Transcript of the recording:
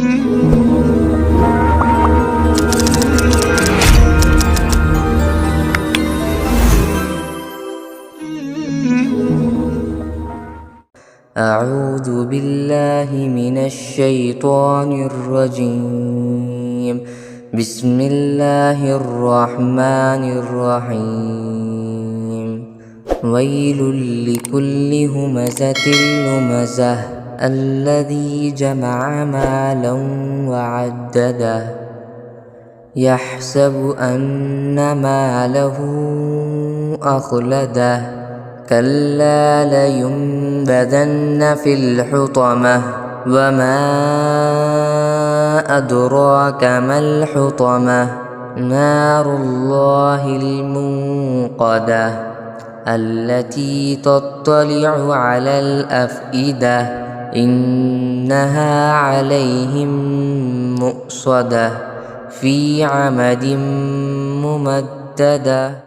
أعوذ بالله من الشيطان الرجيم. بسم الله الرحمن الرحيم. ويل لكل همزة لمزة الذي جمع مالا وعدده يحسب أن ماله أخلده كلا لينبذن في الحطمة وما أدراك ما الحطمة نار الله الموقدة التي تطلع على الأفئدة إنها عليهم مؤصدة في عمد ممددة.